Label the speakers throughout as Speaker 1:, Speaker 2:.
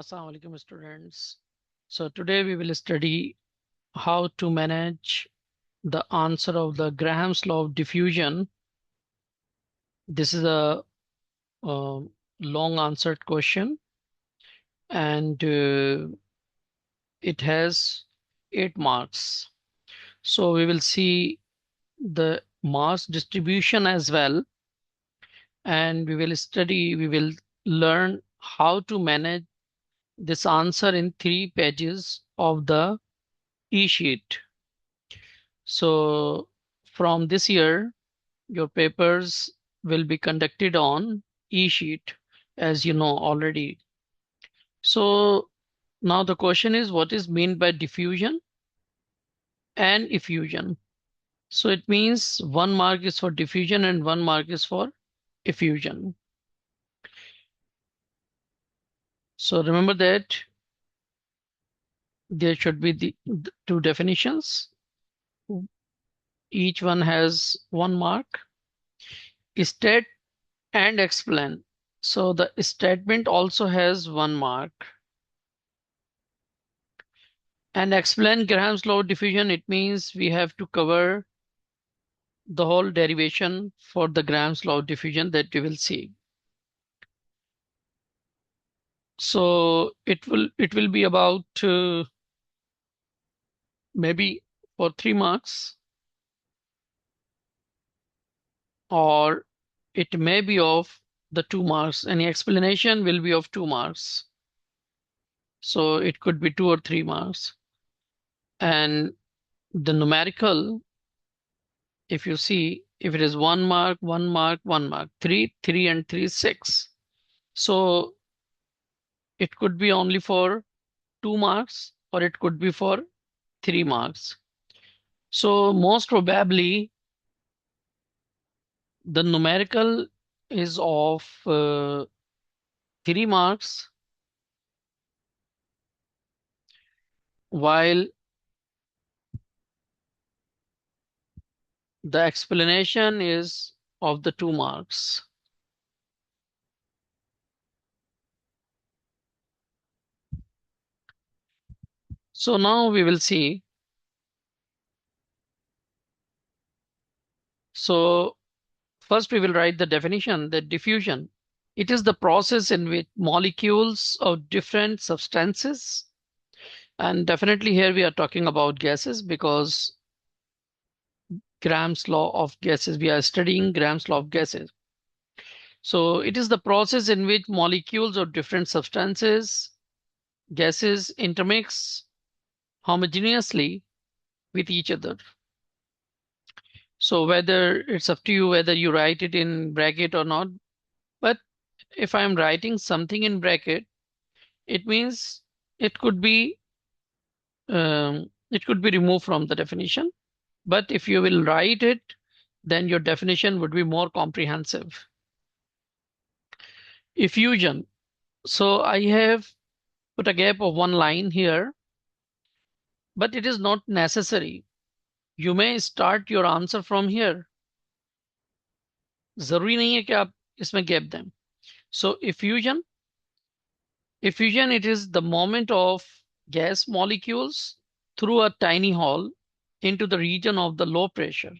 Speaker 1: Assalamu alaikum students. So today we will study how to manage the answer of the Graham's law of diffusion. This is a, long answered question and it has 8 marks. So we will see the mass distribution as well, and we will learn how to manage this answer in 3 pages of the e-sheet. So from this year, your papers will be conducted on e-sheet, as you know already. So now the question is, what is meant by diffusion and effusion? So it means 1 mark is for diffusion and 1 mark is for effusion. So remember that there should be the 2 definitions. Each one has 1 mark. State and explain. So the statement also has 1 mark. And explain Graham's law of diffusion, it means we have to cover the whole derivation for the Graham's law of diffusion that we will see. So it will be about maybe for 3 marks, or it may be of the 2 marks. Any explanation will be of 2 marks. So it could be 2 or 3 marks. And the numerical, if you see, if it is 1 mark, 1 mark, 1 mark, 3, 3 and 3 is 6. So it could be only for 2 marks or it could be for 3 marks. So most probably the numerical is of 3 marks, while the explanation is of the 2 marks. So now we will see. So first we will write the definition, that diffusion. It is the process in which molecules of different substances, and definitely here we are talking about gases because Graham's law of gases, we are studying Graham's law of gases. So it is the process in which molecules of different substances, gases intermix homogeneously with each other. So whether it's up to you whether you write it in bracket or not, but if I'm writing something in bracket, it means it could be removed from the definition. But if you will write it, then your definition would be more comprehensive. Effusion. So I have put a gap of 1 line here, but it is not necessary. You may start your answer from here. जरूरी नहीं है कि आप इसमें gap दें. So effusion, it is the movement of gas molecules through a tiny hole into the region of the low pressure.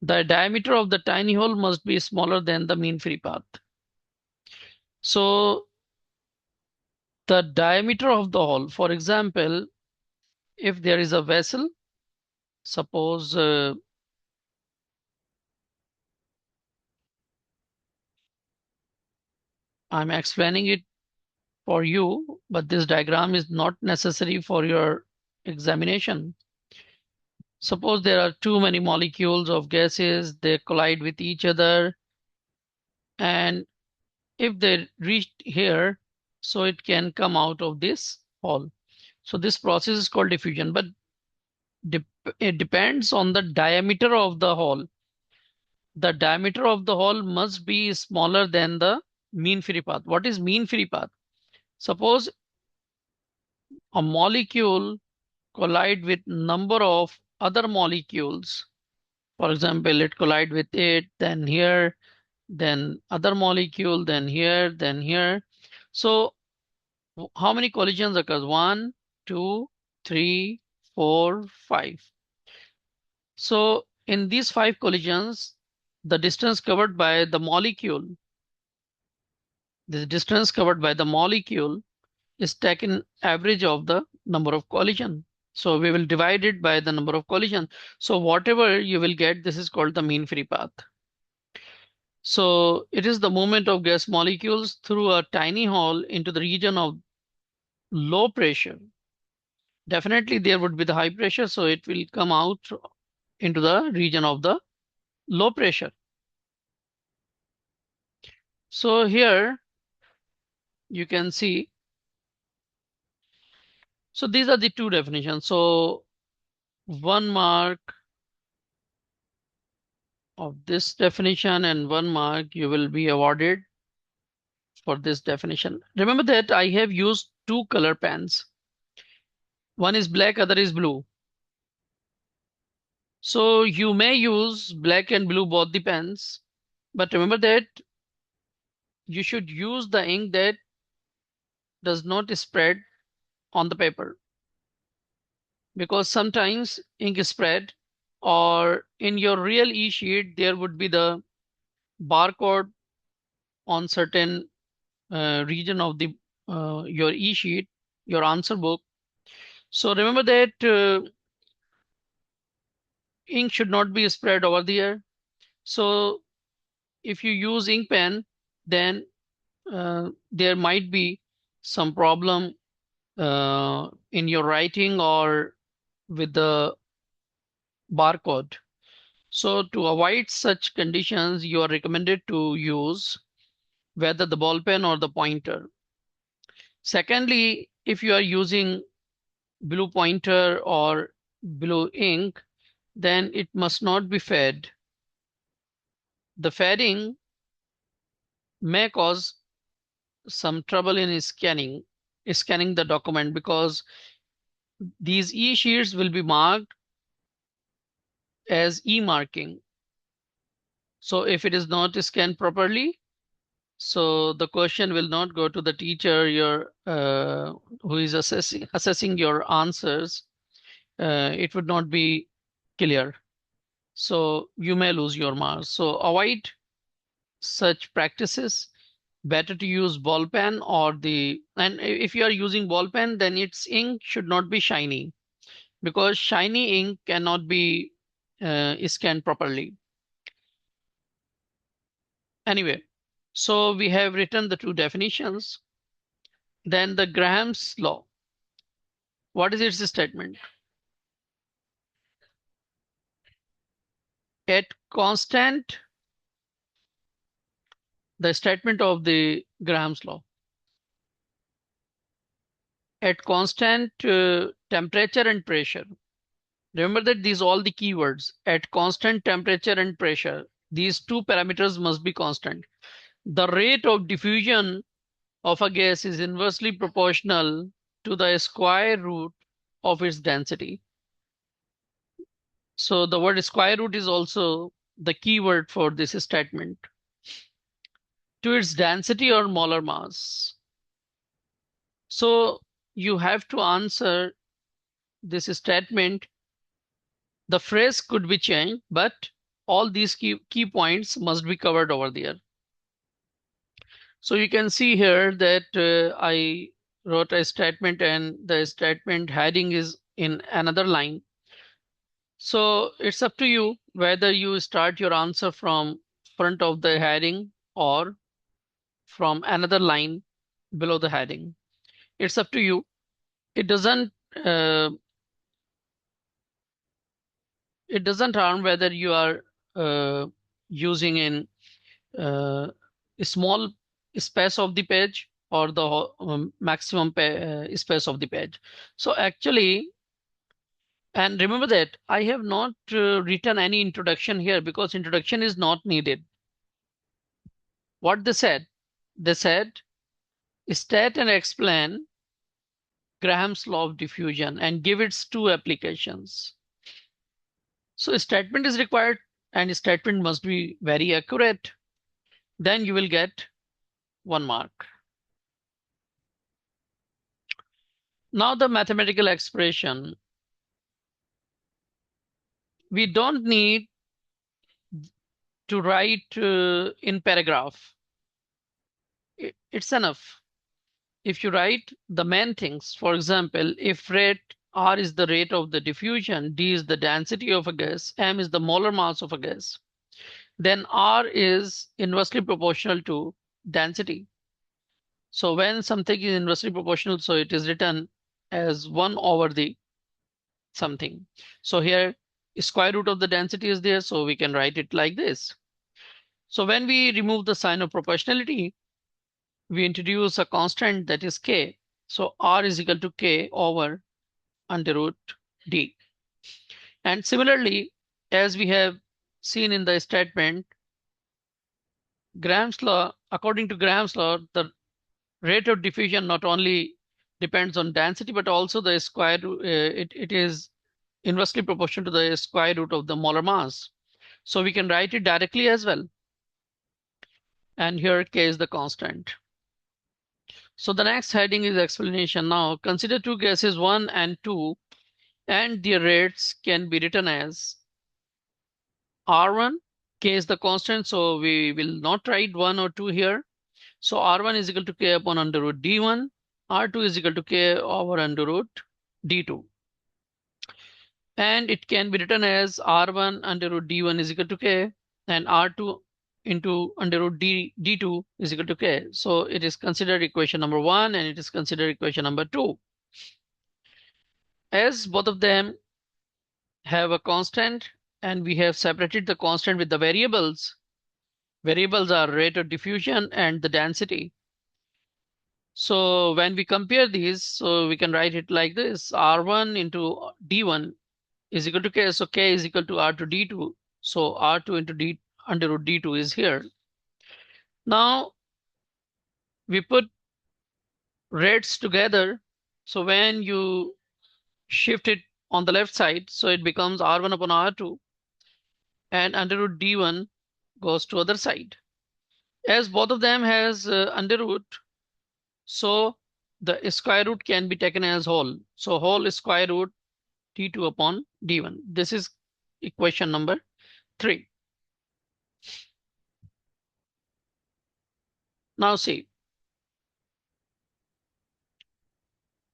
Speaker 1: The diameter of the tiny hole must be smaller than the mean free path. So the diameter of the hole, for example, if there is a vessel, suppose I'm explaining it for you, but this diagram is not necessary for your examination. Suppose there are too many molecules of gases, they collide with each other, and if they reach here, so it can come out of this hole. So this process is called diffusion, but it depends on the diameter of the hole. The diameter of the hole must be smaller than the mean free path. What is mean free path? Suppose a molecule collide with number of other molecules. For example, it collide with it, then here, then other molecule, then here, then here. So How many collisions occurs? 1, 2, 3, 4, 5. So in these 5 collisions, the distance covered by the molecule, is taken average of the number of collision. So we will divide it by the number of collision. So whatever you will get, this is called the mean free path. So it is the movement of gas molecules through a tiny hole into the region of low pressure. Definitely there would be the high pressure, so it will come out into the region of the low pressure. So here you can see, so these are the two definitions. So 1 mark of this definition and 1 mark you will be awarded for this definition. Remember that I have used 2 color pens. One is black, other is blue. So you may use black and blue both the pens, but remember that you should use the ink that does not spread on the paper, because sometimes ink is spread, or in your real e-sheet there would be the barcode on certain region of the your e-sheet, your answer book. So remember that ink should not be spread over there. So if you use ink pen, then there might be some problem in your writing or with the barcode. So to avoid such conditions, you are recommended to use whether the ball pen or the pointer. Secondly, if you are using blue pointer or blue ink, then it must not be fed. The fading may cause some trouble in scanning the document, because these e-sheets will be marked as e-marking. So if it is not scanned properly, so the question will not go to the teacher who is assessing your answers. It would not be clear. So you may lose your marks. So avoid such practices. Better to use ball pen, and if you are using ball pen, then its ink should not be shiny, because shiny ink cannot be scanned properly. Anyway, so we have written the two definitions. Then the Graham's law. What is its statement? At constant, the statement of the Graham's law. At constant temperature and pressure. Remember that these are all the keywords. At constant temperature and pressure, these two parameters must be constant. The rate of diffusion of a gas is inversely proportional to the square root of its density. So the word square root is also the keyword for this statement. To its density or molar mass. So you have to answer this statement. The phrase could be changed, but all these key points must be covered over there. So you can see here that I wrote a statement and the statement heading is in another line. So it's up to you whether you start your answer from front of the heading or from another line below the heading. It's up to you. It doesn't uh, harm whether you are using in a small space of the page or the maximum space of the page. So actually, and remember that I have not written any introduction here, because introduction is not needed. What they said, state and explain Graham's law of diffusion and give its two applications. So a statement is required, and a statement must be very accurate. Then you will get 1 mark. Now the mathematical expression, we don't need to write in paragraph. It's enough. If you write the main things, for example, if rate R is the rate of the diffusion, D is the density of a gas, M is the molar mass of a gas, then R is inversely proportional to density. So when something is inversely proportional, so it is written as 1 over the something. So here square root of the density is there, so we can write it like this. So when we remove the sign of proportionality, we introduce a constant that is k. So R is equal to k over under root d. And similarly, as we have seen in the statement, Graham's law, according to Graham's law, the rate of diffusion not only depends on density, but also the square root, it is inversely proportional to the square root of the molar mass. So we can write it directly as well. And here k is the constant. So the next heading is explanation. Now consider two gases 1 and 2, and their rates can be written as R1, k is the constant, so we will not write 1 or 2 here. So R1 is equal to k upon under root d1, R2 is equal to k over under root d2. And it can be written as R1 under root d1 is equal to k, and R2 into under root d2 is equal to k. So it is considered equation number 1 and it is considered equation number 2. As both of them have a constant and we have separated the constant with the variables. Variables are rate of diffusion and the density. So when we compare these, so we can write it like this: R1 into D1 is equal to K. So K is equal to R to D2. So R2 into D under root D2 is here. Now we put rates together. So when you shift it on the left side, so it becomes R1 upon R2, and under root D1 goes to other side. As both of them has under root, so the square root can be taken as whole. So whole square root d2 upon d1. This is equation number 3. Now see,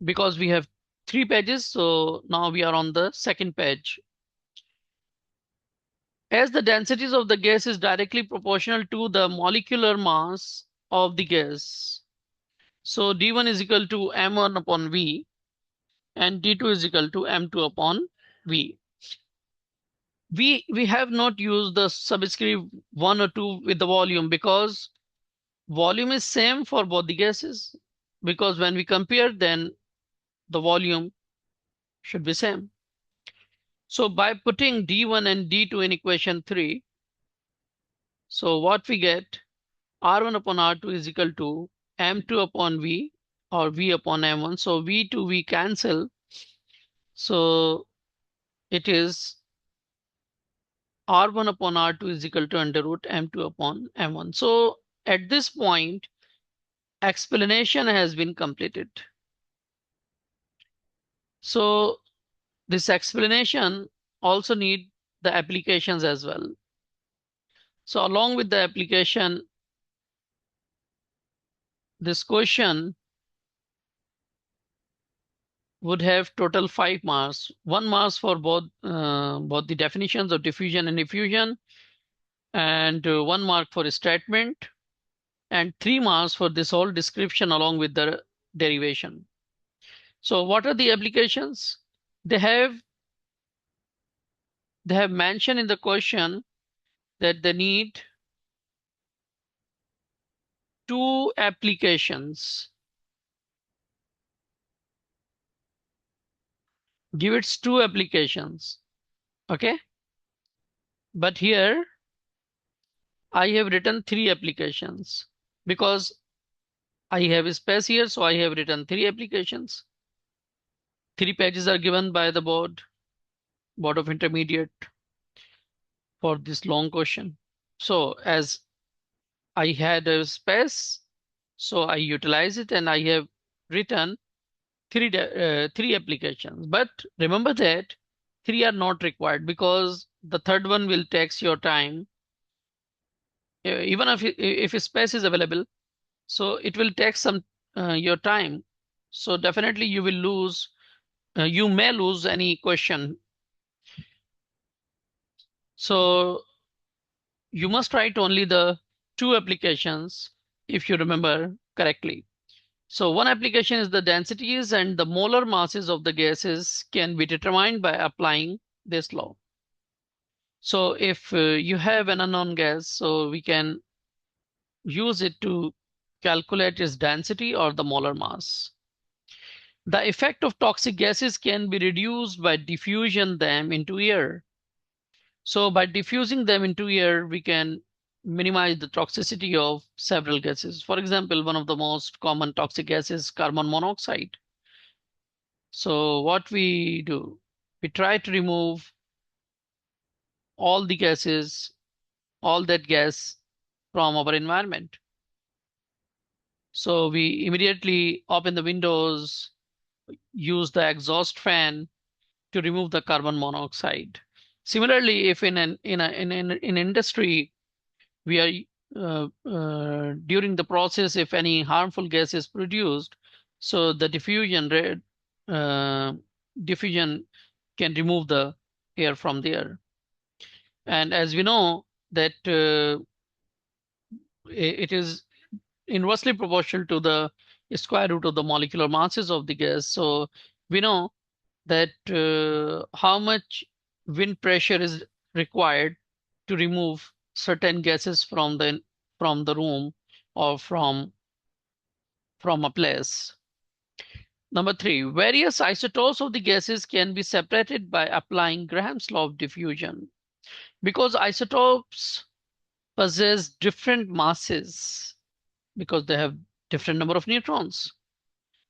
Speaker 1: because we have 3 pages, so now we are on the second page. As the densities of the gas is directly proportional to the molecular mass of the gas, so d1 is equal to m1 upon v and d2 is equal to m2 upon v. We have not used the subscript 1 or 2 with the volume because volume is same for both the gases, because when we compare, then the volume should be same. So by putting d1 and d2 in equation 3, so what we get, r1 upon r2 is equal to m2 upon v or v upon m1. So v to v cancel. So it is r1 upon r2 is equal to under root m2 upon m1. So at this point, explanation has been completed. So this explanation also need the applications as well. So along with the application, this question would have total 5 marks. 1 marks for both the definitions of diffusion and effusion, and 1 mark for a statement, and 3 marks for this whole description along with the derivation. So what are the applications? They have mentioned in the question that they need 2 applications. Give it 2 applications. Okay. But here I have written 3 applications because I have a space here. So I have written 3 applications. 3 pages are given by the board of intermediate for this long question. So as I had a space, so I utilize it and I have written three applications. But remember that three are not required because the third one will takes your time. Even if space is available, so it will take some your time. So definitely you will lose. You may lose any question. So you must write only the two applications if you remember correctly. So one application is the densities and the molar masses of the gases can be determined by applying this law. So if you have an unknown gas, so we can use it to calculate its density or the molar mass. The effect of toxic gases can be reduced by diffusion them into air. So by diffusing them into air, we can minimize the toxicity of several gases. For example, one of the most common toxic gases is carbon monoxide. So what we do, we try to remove all the gases, all that gas from our environment. So we immediately open the windows, use the exhaust fan to remove the carbon monoxide. Similarly, if in industry we are during the process, if any harmful gas is produced, so the uh, diffusion can remove the air from there. And as we know that it is inversely proportional to the square root of the molecular masses of the gas. So we know that how much wind pressure is required to remove certain gases from the room or from a place. Number three, various isotopes of the gases can be separated by applying Graham's law of diffusion. Because isotopes possess different masses, because they have different number of neutrons,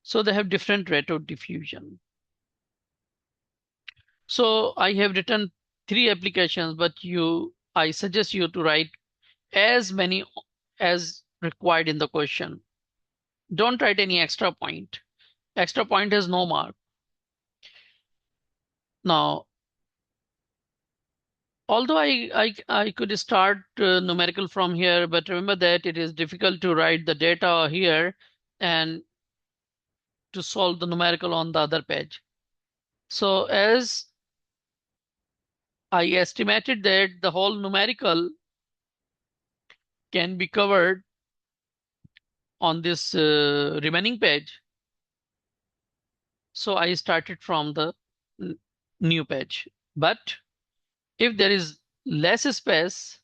Speaker 1: so they have different rate of diffusion. So I have written three applications, but I suggest you to write as many as required in the question. Don't write any extra point. Extra point has no mark. Now, although I could start numerical from here, but remember that it is difficult to write the data here and to solve the numerical on the other page. So as I estimated that the whole numerical can be covered on this remaining page, so I started from the new page. But if there is less space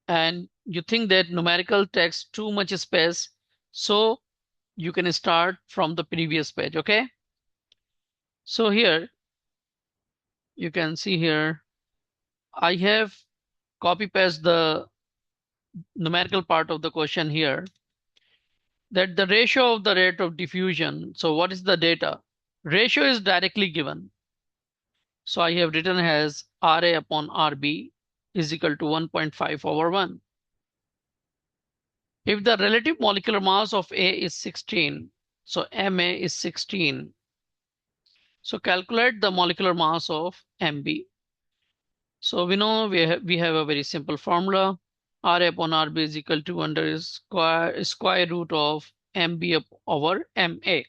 Speaker 1: and you think that numerical takes too much space, so you can start from the previous page, okay? So here, you can see here, I have copy paste the numerical part of the question here, that the ratio of the rate of diffusion. So what is the data? Ratio is directly given. So I have written as Ra upon Rb is equal to 1.5 over 1. If the relative molecular mass of A is 16, so Ma is 16. So calculate the molecular mass of Mb. So we know we have a very simple formula. Ra upon Rb is equal to under square root of Mb over Ma.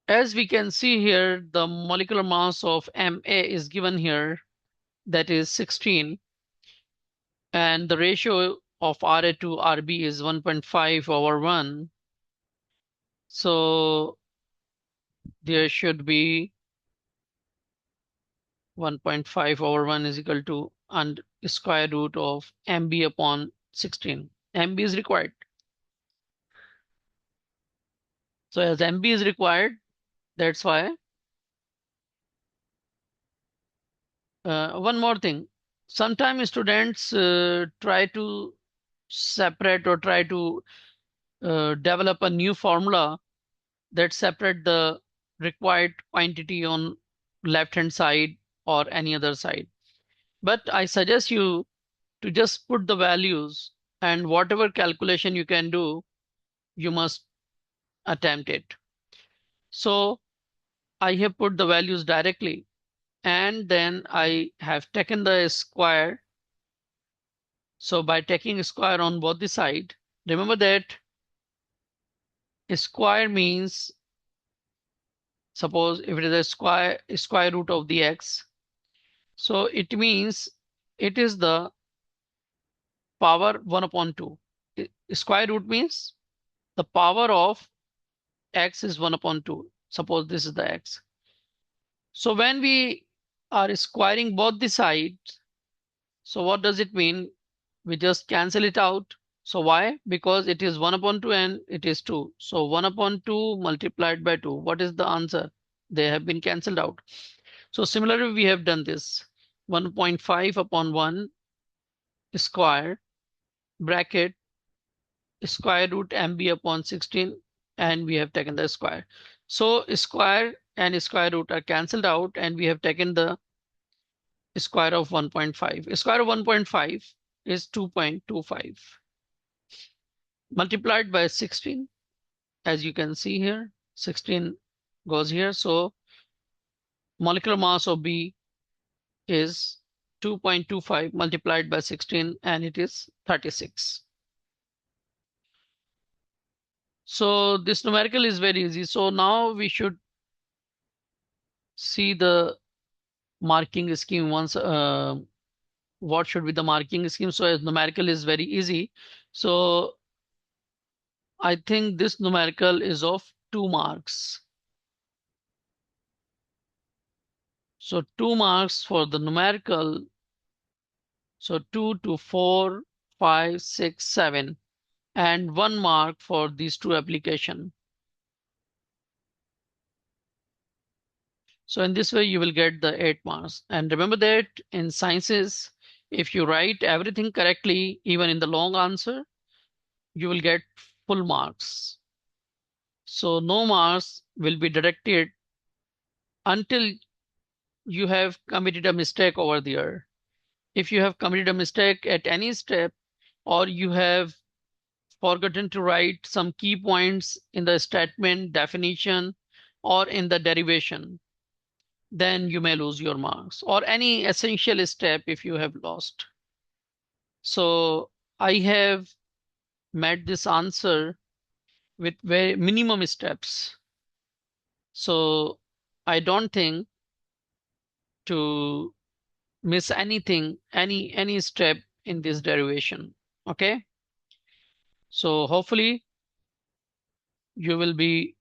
Speaker 1: As we can see here, the molecular mass of Ma is given here, that is 16. And the ratio of Ra to Rb is 1.5 over 1. So there should be 1.5 over 1 is equal to and square root of Mb upon 16. Mb is required. So as Mb is required, that's why. One more thing. Sometimes students try to separate or try to develop a new formula that separate the required quantity on left hand side or any other side. But I suggest you to just put the values and whatever calculation you can do, you must attempt it. So I have put the values directly, and then I have taken the square. So by taking a square on both the side, remember that a square means, suppose if it is a square root of the x, so it means it is the power 1 upon 2. Square root means the power of x is 1 upon 2. Suppose this is the x. So when we are squaring both the sides, so what does it mean? We just cancel it out. So why? Because it is 1 upon 2 and it is 2. So 1 upon 2 multiplied by 2. What is the answer? They have been cancelled out. So similarly, we have done this. 1.5 upon 1 square bracket square root mb upon 16, and we have taken the square. So square and square root are cancelled out, and we have taken the square of 1.5. Square of 1.5 is 2.25 multiplied by 16. As you can see here, 16 goes here. So molecular mass of B is 2.25 multiplied by 16, and it is 36. So this numerical is very easy. So now we should see the marking scheme once. What should be the marking scheme? So as numerical is very easy. So I think this numerical is of 2 marks. So 2 marks for the numerical. So 2 to 4, 5, 6, 7, and 1 mark for these two application. So in this way, you will get the 8 marks. And remember that in sciences, if you write everything correctly, even in the long answer, you will get full marks. So no marks will be deducted until you have committed a mistake over there. If you have committed a mistake at any step, or you have forgotten to write some key points in the statement, definition, or in the derivation, then you may lose your marks, or any essential step if you have lost. So I have met this answer with very minimum steps. So I don't think to miss anything, any step in this derivation. Okay. So hopefully you will be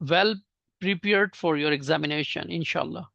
Speaker 1: well prepared for your examination, inshallah.